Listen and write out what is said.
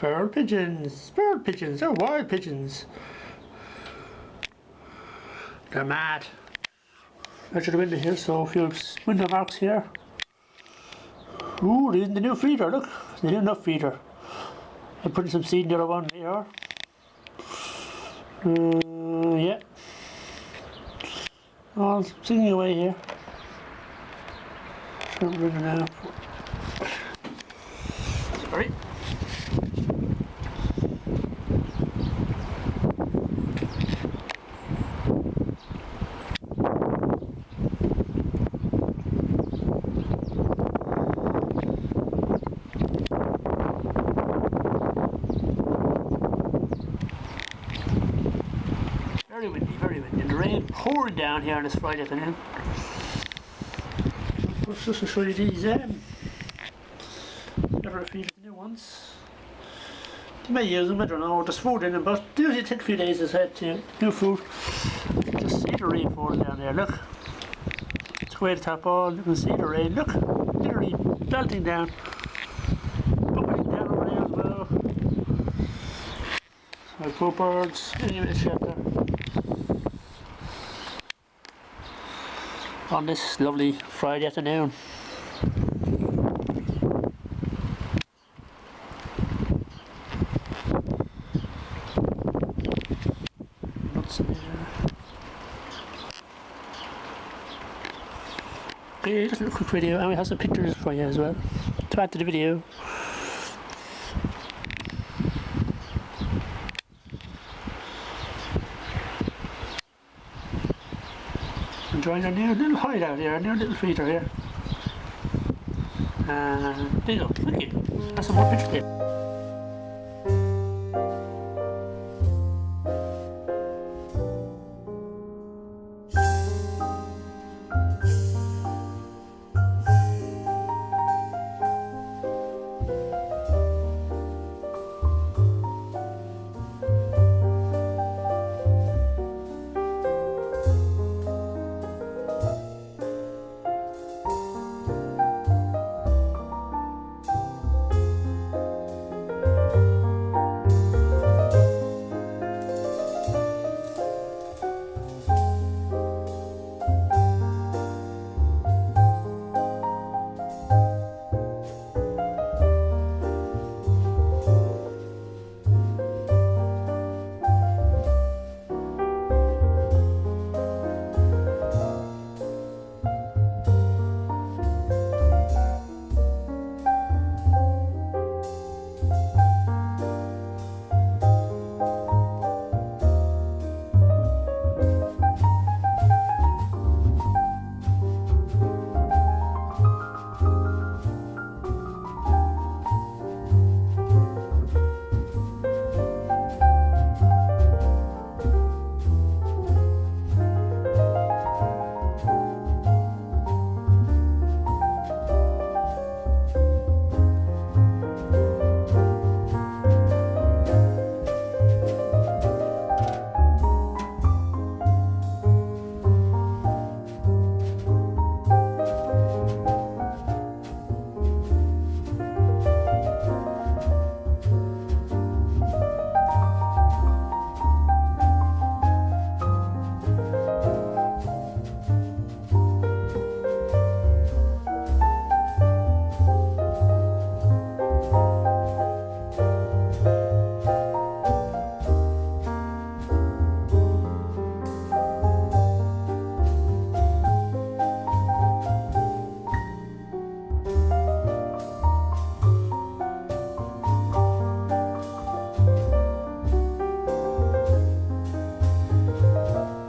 Feral pigeons, feral pigeons, they're wild pigeons. They're mad. Measure the window here, so a few window marks here. Ooh, there's the new feeder, look, the new nut feeder. I'm putting some seed in the other one here. Yeah. Oh, it's singing away here. Don't run it now. Sorry. Very windy, and the rain pouring down here on this Friday afternoon. Just to show you these never feed the new ones. You may use them, I don't know, there's food in them, but it usually take a few days as I said to do food. Just see the rain falling down there, look. It's way to top on, you can see the rain, look, literally belting down. Bubbling down over there as well. So poor birds, anyway, it's shelter. On this lovely Friday afternoon. Okay, just a quick video, and we have some pictures for you as well to add to the video. Enjoying our new little hideout here, our new little feeder here. And there you go, Quickie. That's some more pictures there.